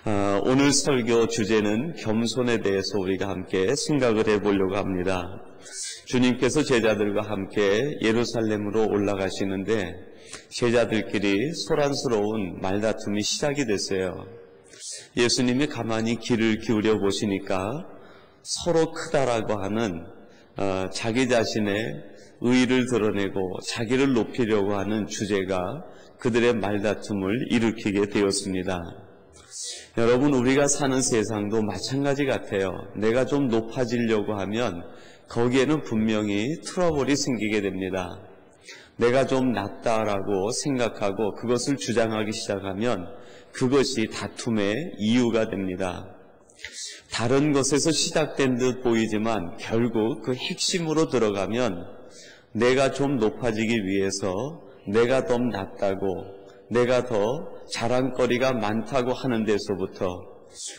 오늘 설교 주제는 겸손에 대해서 우리가 함께 생각을 해보려고 합니다. 주님께서 제자들과 함께 예루살렘으로 올라가시는데 제자들끼리 소란스러운 말다툼이 시작이 됐어요. 예수님이 가만히 귀를 기울여 보시니까 서로 크다라고 하는 자기 자신의 의의를 드러내고 자기를 높이려고 하는 주제가 그들의 말다툼을 일으키게 되었습니다. 여러분, 우리가 사는 세상도 마찬가지 같아요. 내가 좀 높아지려고 하면 거기에는 분명히 트러블이 생기게 됩니다. 내가 좀 낫다라고 생각하고 그것을 주장하기 시작하면 그것이 다툼의 이유가 됩니다. 다른 것에서 시작된 듯 보이지만 결국 그 핵심으로 들어가면 내가 좀 높아지기 위해서 내가 더 낫다고, 내가 더 자랑거리가 많다고 하는 데서부터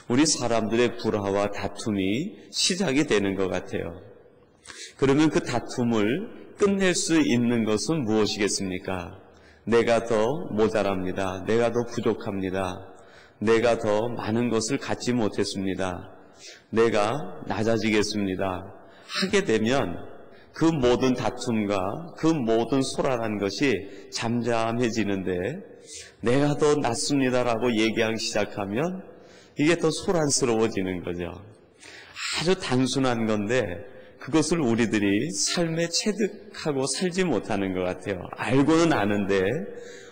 우리 사람들의 불화와 다툼이 시작이 되는 것 같아요. 그러면 그 다툼을 끝낼 수 있는 것은 무엇이겠습니까? 내가 더 모자랍니다. 내가 더 부족합니다. 내가 더 많은 것을 갖지 못했습니다. 내가 낮아지겠습니다. 하게 되면 그 모든 다툼과 그 모든 소란한 것이 잠잠해지는데, 내가 더 낫습니다라고 얘기하기 시작하면 이게 더 소란스러워지는 거죠. 아주 단순한 건데 그것을 우리들이 삶에 체득하고 살지 못하는 것 같아요. 알고는 아는데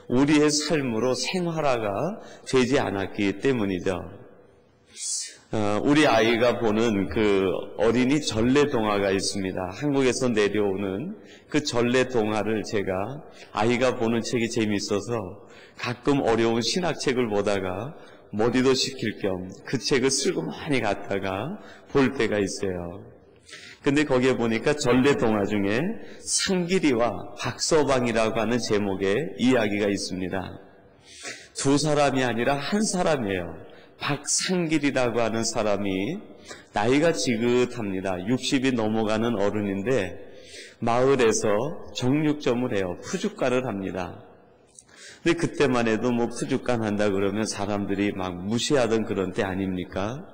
우리의 삶으로 생활화가 되지 않았기 때문이죠. 우리 아이가 보는 그 어린이 전래 동화가 있습니다. 한국에서 내려오는 그 전래 동화를 제가 아이가 보는 책이 재미있어서 가끔 어려운 신학책을 보다가 머리도 식힐 겸 그 책을 슬그머니 갖다가 볼 때가 있어요. 근데 거기에 보니까 전래 동화 중에 상길이와 박서방이라고 하는 제목의 이야기가 있습니다. 두 사람이 아니라 한 사람이에요. 박상길이라고 하는 사람이 나이가 지긋합니다. 60이 넘어가는 어른인데 마을에서 정육점을 해요. 푸줏간을 합니다. 근데 그때만 해도 뭐 푸줏간 한다 그러면 사람들이 막 무시하던 그런 때 아닙니까?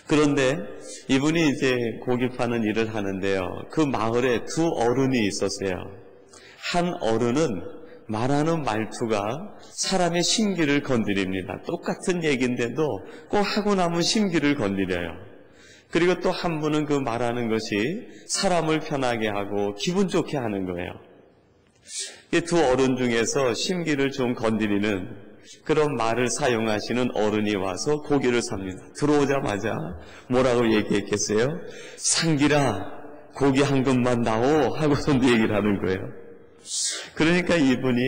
그런데 이분이 이제 고기 파는 일을 하는데요. 그 마을에 두 어른이 있었어요. 한 어른은 말하는 말투가 사람의 심기를 건드립니다. 똑같은 얘기인데도 꼭 하고 나면 심기를 건드려요. 그리고 또 한 분은 그 말하는 것이 사람을 편하게 하고 기분 좋게 하는 거예요. 이 두 어른 중에서 심기를 좀 건드리는 그런 말을 사용하시는 어른이 와서 고기를 삽니다. 들어오자마자 뭐라고 얘기했겠어요? 상길아, 고기 한 근만 나오 하고서 얘기를 하는 거예요. 그러니까 이분이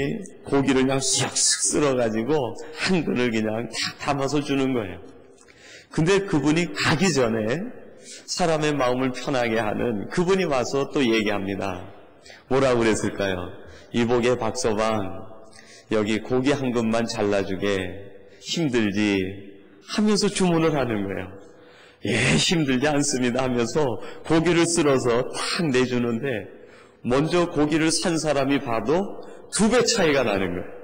고기를 그냥 쓱쓱 쓸어가지고 한 근을 그냥 탁 담아서 주는 거예요. 근데 그분이 가기 전에 사람의 마음을 편하게 하는 그분이 와서 또 얘기합니다. 뭐라고 그랬을까요? 이복의 박서방, 여기 고기 한 근만 잘라주게. 힘들지? 하면서 주문을 하는 거예요. 예, 힘들지 않습니다 하면서 고기를 쓸어서 탁 내주는데 먼저 고기를 산 사람이 봐도 2배 차이가 나는 거예요.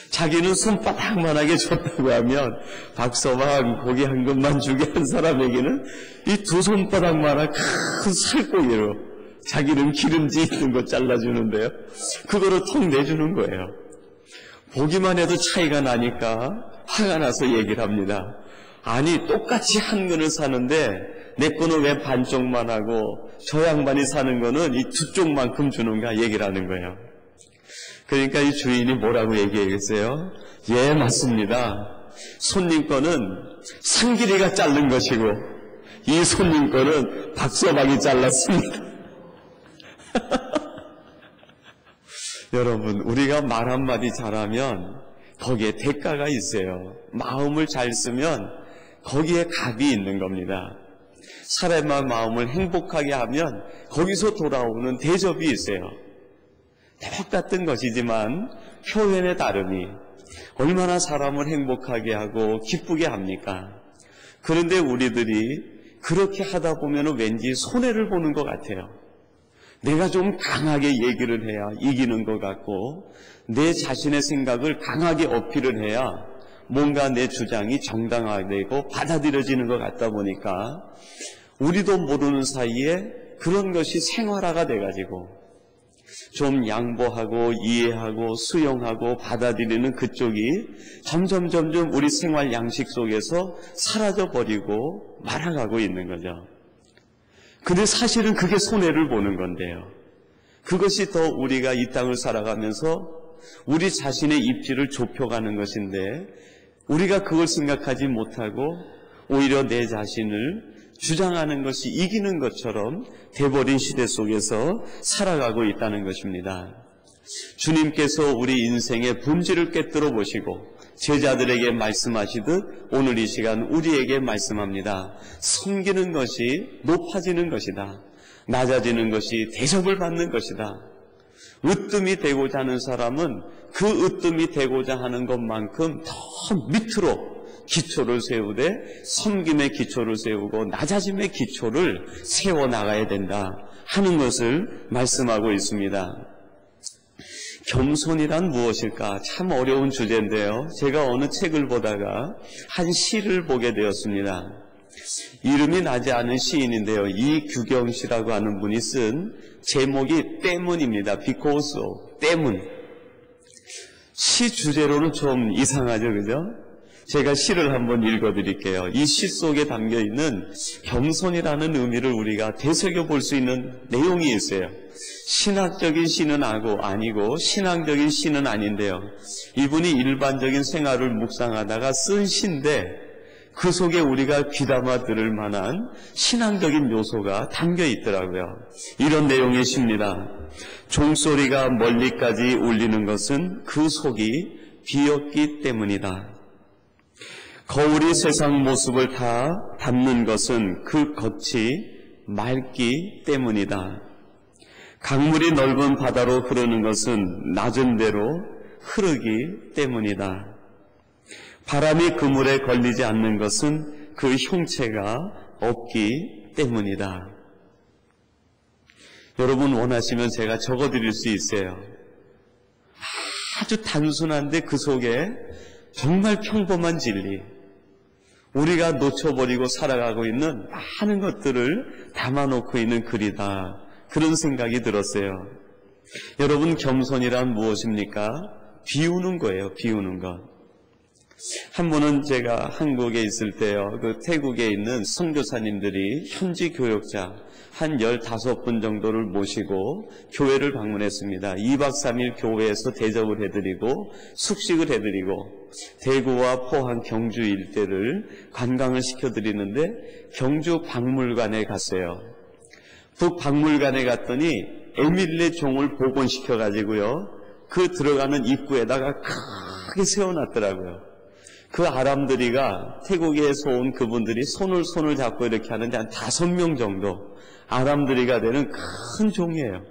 자기는 손바닥만하게 줬다고 하면 박서방 고기 한 근만 주게 한 사람에게는 이 2손바닥만한 큰 살코기로 자기는 기름지 있는 거 잘라주는데요. 그거를 턱 내주는 거예요. 보기만 해도 차이가 나니까 화가 나서 얘기를 합니다. 아니, 똑같이 한 근을 사는데 내 거는 왜 반쪽만 하고 저 양반이 사는 거는 이 2쪽만큼 주는가 얘기를 하는 거예요. 그러니까 이 주인이 뭐라고 얘기했어요? 예, 맞습니다. 손님 거는 상길이가 자른 것이고 이 손님 거는 박서방이 잘랐습니다. 여러분, 우리가 말 한마디 잘하면 거기에 대가가 있어요. 마음을 잘 쓰면 거기에 값이 있는 겁니다. 사람의 마음을 행복하게 하면 거기서 돌아오는 대접이 있어요. 똑같은 것이지만 표현의 다름이 얼마나 사람을 행복하게 하고 기쁘게 합니까? 그런데 우리들이 그렇게 하다 보면 왠지 손해를 보는 것 같아요. 내가 좀 강하게 얘기를 해야 이기는 것 같고 내 자신의 생각을 강하게 어필을 해야 뭔가 내 주장이 정당화되고 받아들여지는 것 같다 보니까 우리도 모르는 사이에 그런 것이 생활화가 돼가지고 좀 양보하고 이해하고 수용하고 받아들이는 그쪽이 점점 우리 생활 양식 속에서 사라져버리고 말아가고 있는 거죠. 근데 사실은 그게 손해를 보는 건데요. 그것이 더 우리가 이 땅을 살아가면서 우리 자신의 입지를 좁혀가는 것인데 우리가 그걸 생각하지 못하고 오히려 내 자신을 주장하는 것이 이기는 것처럼 돼버린 시대 속에서 살아가고 있다는 것입니다. 주님께서 우리 인생의 본질을 꿰뚫어 보시고 제자들에게 말씀하시듯 오늘 이 시간 우리에게 말씀합니다. 섬기는 것이 높아지는 것이다. 낮아지는 것이 대접을 받는 것이다. 으뜸이 되고자 하는 사람은 그 으뜸이 되고자 하는 것만큼 더 밑으로 기초를 세우되 섬김의 기초를 세우고 낮아짐의 기초를 세워나가야 된다 하는 것을 말씀하고 있습니다. 겸손이란 무엇일까? 참 어려운 주제인데요. 제가 어느 책을 보다가 한 시를 보게 되었습니다. 이름이 나지 않은 시인인데요. 이규경 씨라고 하는 분이 쓴 제목이 때문입니다. Because of, 때문. 시 주제로는 좀 이상하죠, 그죠? 제가 시를 한번 읽어드릴게요. 이 시 속에 담겨있는 겸손이라는 의미를 우리가 되새겨볼 수 있는 내용이 있어요. 신학적인 시는 아니고 신앙적인 시는 아닌데요. 이분이 일반적인 생활을 묵상하다가 쓴 시인데 그 속에 우리가 귀담아 들을 만한 신앙적인 요소가 담겨 있더라고요. 이런 내용의 시입니다. 종소리가 멀리까지 울리는 것은 그 속이 비었기 때문이다. 거울이 세상 모습을 다 담는 것은 그 겉이 맑기 때문이다. 강물이 넓은 바다로 흐르는 것은 낮은 데로 흐르기 때문이다. 바람이 그물에 걸리지 않는 것은 그 형체가 없기 때문이다. 여러분 원하시면 제가 적어드릴 수 있어요. 아주 단순한데 그 속에 정말 평범한 진리, 우리가 놓쳐버리고 살아가고 있는 많은 것들을 담아놓고 있는 글이다. 그런 생각이 들었어요. 여러분 겸손이란 무엇입니까? 비우는 거예요. 비우는 것. 한 번은 제가 한국에 있을 때요, 그 태국에 있는 선교사님들이 현지 교역자 한 15분 정도를 모시고 교회를 방문했습니다. 2박 3일 교회에서 대접을 해드리고 숙식을 해드리고 대구와 포항, 경주 일대를 관광을 시켜드리는데 경주 박물관에 갔어요. 북박물관에 갔더니 에밀레 종을 복원시켜가지고요, 그 들어가는 입구에다가 크게 세워놨더라고요. 그 아람들이가 태국에서 온 그분들이 손을 잡고 이렇게 하는데 한 5명 정도 아람들이가 되는 큰 종이에요.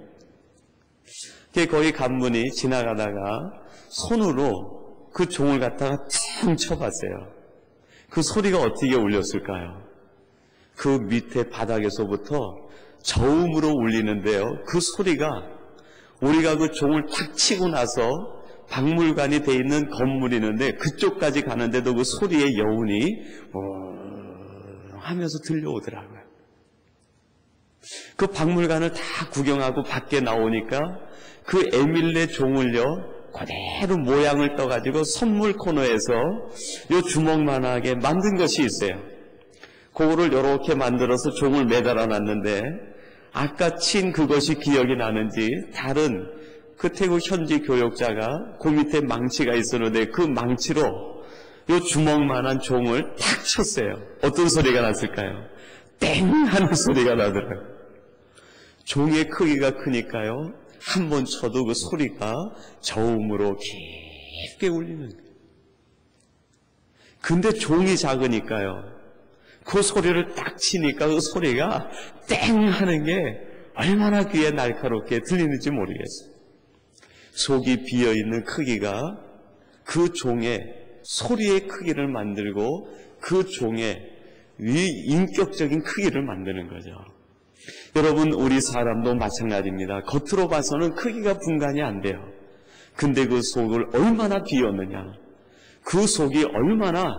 거기 간분이 지나가다가 손으로 그 종을 갖다가 퉁 쳐봤어요. 그 소리가 어떻게 울렸을까요? 그 밑에 바닥에서부터 저음으로 울리는데요. 그 소리가 우리가 그 종을 탁 치고 나서 박물관이 돼 있는 건물이 있는데 그쪽까지 가는데도 그 소리의 여운이 하면서 들려오더라고요. 그 박물관을 다 구경하고 밖에 나오니까 그 에밀레 종을요 그대로 모양을 떠가지고 선물 코너에서 요 주먹만하게 만든 것이 있어요. 그거를 이렇게 만들어서 종을 매달아 놨는데 아까 친 그것이 기억이 나는지 다른 그 태국 현지 교역자가 그 밑에 망치가 있었는데 그 망치로 요 주먹만한 종을 탁 쳤어요. 어떤 소리가 났을까요? 땡 하는 소리가 나더라고요. 종의 크기가 크니까요, 한 번 쳐도 그 소리가 저음으로 깊게 울리는 거예요. 근데 종이 작으니까요, 그 소리를 딱 치니까 그 소리가 땡 하는 게 얼마나 귀에 날카롭게 들리는지 모르겠어요. 속이 비어있는 크기가 그 종의 소리의 크기를 만들고 그 종의 인격적인 크기를 만드는 거죠. 여러분, 우리 사람도 마찬가지입니다. 겉으로 봐서는 크기가 분간이 안 돼요. 근데 그 속을 얼마나 비웠느냐, 그 속이 얼마나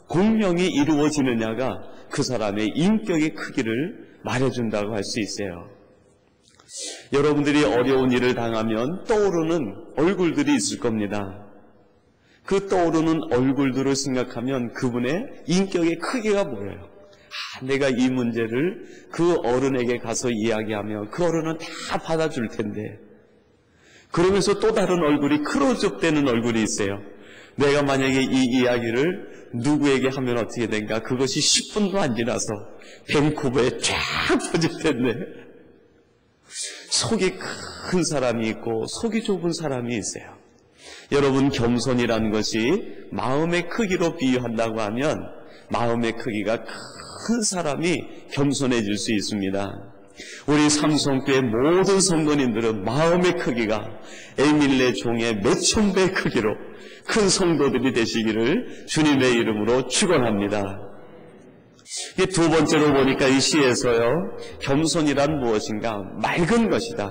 공명이 이루어지느냐가 그 사람의 인격의 크기를 말해준다고 할 수 있어요. 여러분들이 어려운 일을 당하면 떠오르는 얼굴들이 있을 겁니다. 그 떠오르는 얼굴들을 생각하면 그분의 인격의 크기가 보여요. 내가 이 문제를 그 어른에게 가서 이야기하면 그 어른은 다 받아줄 텐데, 그러면서 또 다른 얼굴이 크로즈업되는 얼굴이 있어요. 내가 만약에 이 이야기를 누구에게 하면 어떻게 된가? 그것이 10분도 안 지나서 밴쿠버에 쫙 퍼질 텐데, 속이 큰 사람이 있고 속이 좁은 사람이 있어요. 여러분, 겸손이라는 것이 마음의 크기로 비유한다고 하면 마음의 크기가 큰 사람이 겸손해질 수 있습니다. 우리 삼성교회 모든 성도님들은 마음의 크기가 에밀레 종의 몇천 배 크기로 큰 성도들이 되시기를 주님의 이름으로 축원합니다. 두 번째로 보니까 이 시에서요, 겸손이란 무엇인가? 맑은 것이다.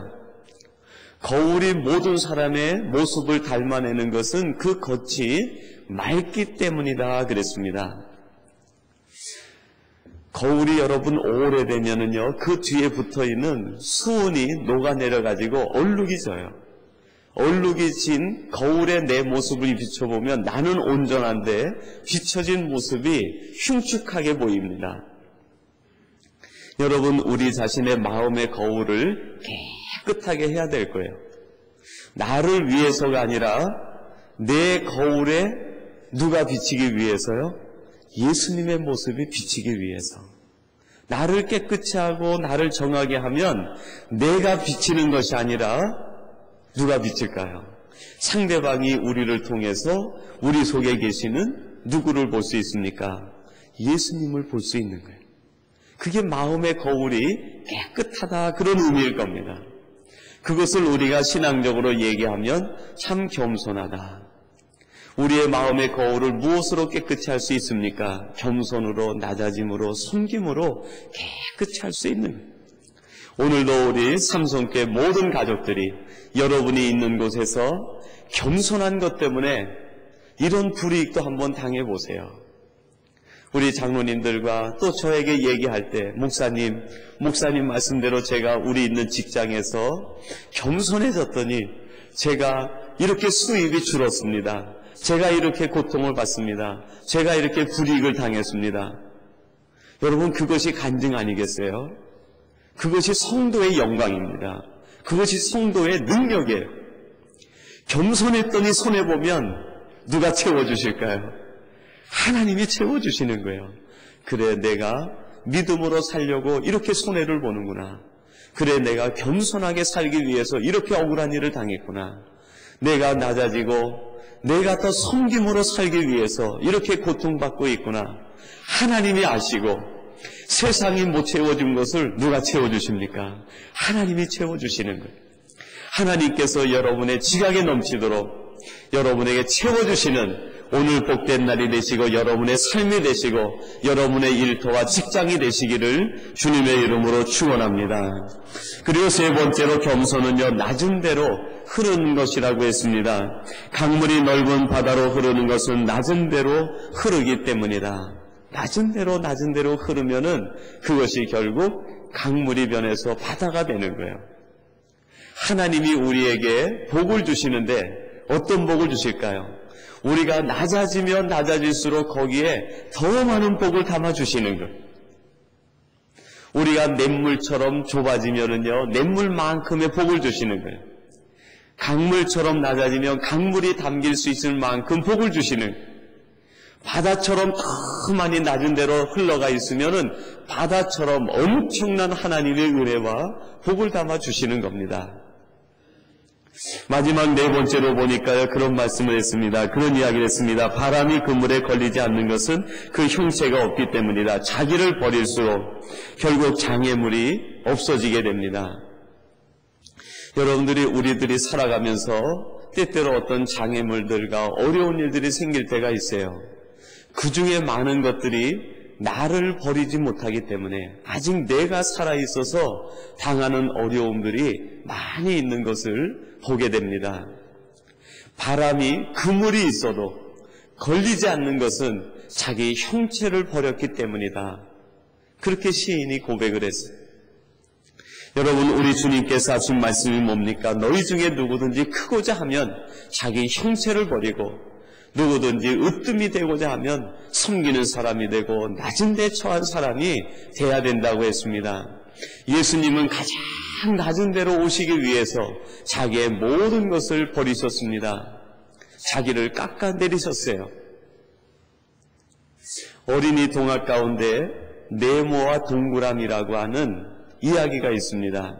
거울이 모든 사람의 모습을 닮아내는 것은 그 겉이 맑기 때문이다 그랬습니다. 거울이 여러분 오래되면은요, 그 뒤에 붙어있는 수은이 녹아내려가지고 얼룩이 져요. 얼룩이 진 거울에 내 모습을 비춰보면 나는 온전한데 비춰진 모습이 흉측하게 보입니다. 여러분, 우리 자신의 마음의 거울을 깨끗하게 해야 될 거예요. 나를 위해서가 아니라 내 거울에 누가 비치기 위해서요? 예수님의 모습이 비치기 위해서. 나를 깨끗이 하고 나를 정하게 하면 내가 비치는 것이 아니라 누가 비칠까요? 상대방이 우리를 통해서 우리 속에 계시는 누구를 볼 수 있습니까? 예수님을 볼 수 있는 거예요. 그게 마음의 거울이 깨끗하다, 그런 의미일 겁니다. 그것을 우리가 신앙적으로 얘기하면 참 겸손하다. 우리의 마음의 거울을 무엇으로 깨끗이 할 수 있습니까? 겸손으로, 낮아짐으로, 섬김으로 깨끗이 할 수 있는 거예요. 오늘도 우리 삼성교회 모든 가족들이 여러분이 있는 곳에서 겸손한 것 때문에 이런 불이익도 한번 당해보세요. 우리 장로님들과 또 저에게 얘기할 때, 목사님 말씀대로 제가 우리 있는 직장에서 겸손해졌더니 제가 이렇게 수입이 줄었습니다. 제가 이렇게 고통을 받습니다. 제가 이렇게 불이익을 당했습니다. 여러분, 그것이 간증 아니겠어요? 그것이 성도의 영광입니다. 그것이 성도의 능력이에요. 겸손했더니 손해보면 누가 채워주실까요? 하나님이 채워주시는 거예요. 그래, 내가 믿음으로 살려고 이렇게 손해를 보는구나. 그래, 내가 겸손하게 살기 위해서 이렇게 억울한 일을 당했구나. 내가 낮아지고 내가 더 섬김으로 살기 위해서 이렇게 고통받고 있구나. 하나님이 아시고 세상이 못 채워준 것을 누가 채워주십니까? 하나님이 채워주시는 거예요. 하나님께서 여러분의 지각에 넘치도록 여러분에게 채워주시는 오늘 복된 날이 되시고 여러분의 삶이 되시고 여러분의 일터와 직장이 되시기를 주님의 이름으로 축원합니다. 그리고 세 번째로 겸손은요, 낮은 데로 흐르는 것이라고 했습니다. 강물이 넓은 바다로 흐르는 것은 낮은 데로 흐르기 때문이다. 낮은 데로 흐르면은 그것이 결국 강물이 변해서 바다가 되는 거예요. 하나님이 우리에게 복을 주시는데 어떤 복을 주실까요? 우리가 낮아지면 낮아질수록 거기에 더 많은 복을 담아주시는 거예요. 우리가 냇물처럼 좁아지면은요, 냇물만큼의 복을 주시는 거예요. 강물처럼 낮아지면 강물이 담길 수 있을 만큼 복을 주시는 거예요. 바다처럼 더 많이 낮은 데로 흘러가 있으면은 바다처럼 엄청난 하나님의 은혜와 복을 담아 주시는 겁니다. 마지막 네 번째로 보니까요, 그런 말씀을 했습니다. 그런 이야기를 했습니다. 바람이 그물에 걸리지 않는 것은 그 형체가 없기 때문이다. 자기를 버릴수록 결국 장애물이 없어지게 됩니다. 여러분들이 우리들이 살아가면서 때때로 어떤 장애물들과 어려운 일들이 생길 때가 있어요. 그 중에 많은 것들이 나를 버리지 못하기 때문에 아직 내가 살아있어서 당하는 어려움들이 많이 있는 것을 보게 됩니다. 바람이 그물이 있어도 걸리지 않는 것은 자기 형체를 버렸기 때문이다. 그렇게 시인이 고백을 했어요. 여러분, 우리 주님께서 하신 말씀이 뭡니까? 너희 중에 누구든지 크고자 하면 자기 형체를 버리고 누구든지 으뜸이 되고자 하면 섬기는 사람이 되고 낮은 데 처한 사람이 돼야 된다고 했습니다. 예수님은 가장 낮은 데로 오시기 위해서 자기의 모든 것을 버리셨습니다. 자기를 깎아내리셨어요. 어린이 동화 가운데 네모와 동그라미라고 하는 이야기가 있습니다.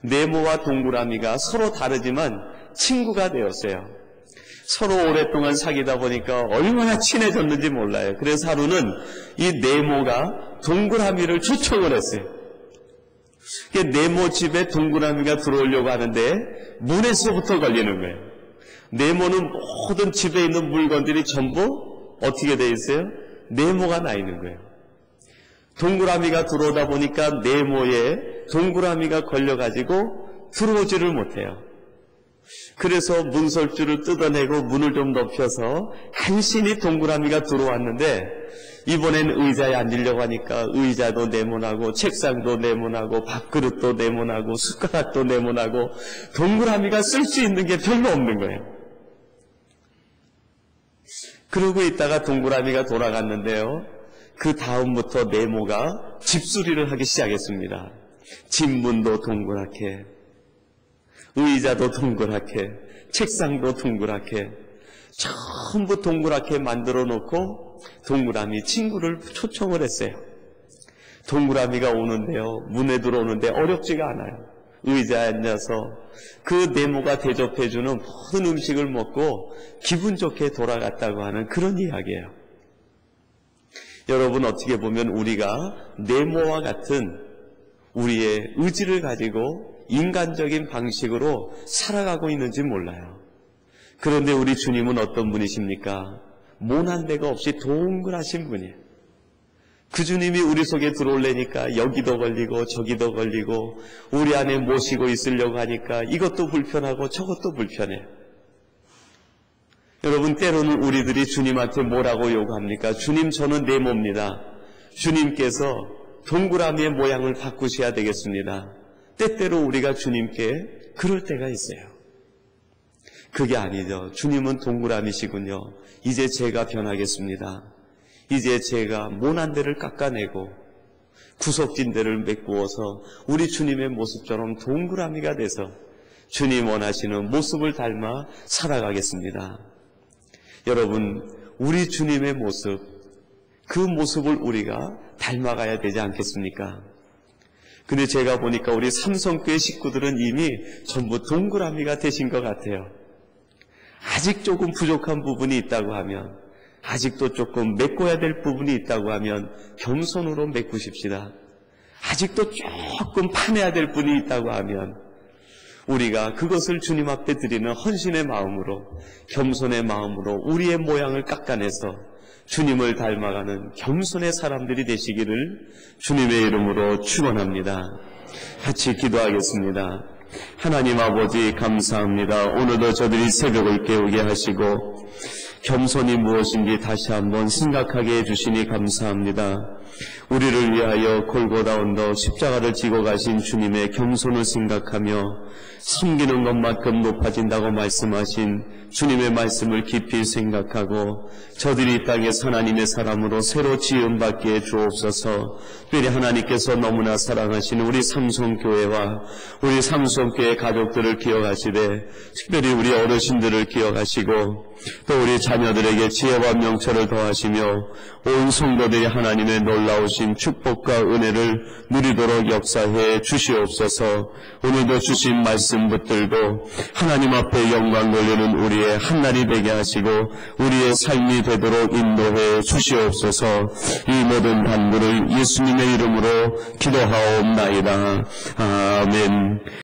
네모와 동그라미가 서로 다르지만 친구가 되었어요. 서로 오랫동안 사귀다 보니까 얼마나 친해졌는지 몰라요. 그래서 하루는 이 네모가 동그라미를 초청을 했어요. 네모 집에 동그라미가 들어오려고 하는데 문에서부터 걸리는 거예요. 네모는 모든 집에 있는 물건들이 전부 어떻게 되어 있어요? 네모가 나 있는 거예요. 동그라미가 들어오다 보니까 네모에 동그라미가 걸려가지고 들어오지를 못해요. 그래서 문설주를 뜯어내고 문을 좀 높여서 간신히 동그라미가 들어왔는데 이번엔 의자에 앉으려고 하니까 의자도 네모나고 책상도 네모나고 밥그릇도 네모나고 숟가락도 네모나고 동그라미가 쓸 수 있는 게 별로 없는 거예요. 그러고 있다가 동그라미가 돌아갔는데요. 그 다음부터 네모가 집수리를 하기 시작했습니다. 집문도 동그랗게, 의자도 동그랗게, 책상도 동그랗게, 전부 동그랗게 만들어 놓고 동그라미 친구를 초청을 했어요. 동그라미가 오는데요. 문에 들어오는데 어렵지가 않아요. 의자에 앉아서 그 네모가 대접해주는 모든 음식을 먹고 기분 좋게 돌아갔다고 하는 그런 이야기예요. 여러분, 어떻게 보면 우리가 네모와 같은 우리의 의지를 가지고 인간적인 방식으로 살아가고 있는지 몰라요. 그런데 우리 주님은 어떤 분이십니까? 모난 데가 없이 동그라신 분이에요. 그 주님이 우리 속에 들어오려니까 여기도 걸리고 저기도 걸리고 우리 안에 모시고 있으려고 하니까 이것도 불편하고 저것도 불편해요. 여러분, 때로는 우리들이 주님한테 뭐라고 요구합니까? 주님, 저는 네모입니다. 주님께서 동그라미의 모양을 바꾸셔야 되겠습니다. 때때로 우리가 주님께 그럴 때가 있어요. 그게 아니죠. 주님은 동그라미시군요. 이제 제가 변하겠습니다. 이제 제가 모난 데를 깎아내고 구석진 데를 메꾸어서 우리 주님의 모습처럼 동그라미가 돼서 주님 원하시는 모습을 닮아 살아가겠습니다. 여러분, 우리 주님의 모습, 그 모습을 우리가 닮아가야 되지 않겠습니까? 근데 제가 보니까 우리 삼성교회 식구들은 이미 전부 동그라미가 되신 것 같아요. 아직 조금 부족한 부분이 있다고 하면, 아직도 조금 메꿔야 될 부분이 있다고 하면 겸손으로 메꾸십시다. 아직도 조금 파내야 될 분이 있다고 하면 우리가 그것을 주님 앞에 드리는 헌신의 마음으로, 겸손의 마음으로 우리의 모양을 깎아내서 주님을 닮아가는 겸손의 사람들이 되시기를 주님의 이름으로 축원합니다. 같이 기도하겠습니다. 하나님 아버지, 감사합니다. 오늘도 저들이 새벽을 깨우게 하시고 겸손이 무엇인지 다시 한번 생각하게 해주시니 감사합니다. 우리를 위하여 골고다 언덕 십자가를 지고 가신 주님의 겸손을 생각하며 섬기는 것만큼 높아진다고 말씀하신 주님의 말씀을 깊이 생각하고 저들이 이 땅에서 하나님의 사람으로 새로 지음받게 주옵소서. 특별히 하나님께서 너무나 사랑하시는 우리 삼성교회와 우리 삼성교회 가족들을 기억하시되 특별히 우리 어르신들을 기억하시고 또 우리 자녀들에게 지혜와 명철을 더하시며 온 성도들이 하나님의 놀라우신 축복과 은혜를 누리도록 역사해 주시옵소서. 오늘도 주신 말씀 붙들고 하나님 앞에 영광 돌리는 우리의 한날이 되게 하시고 우리의 삶이 되도록 인도해 주시옵소서. 이 모든 간구를 예수님의 이름으로 기도하옵나이다. 아멘.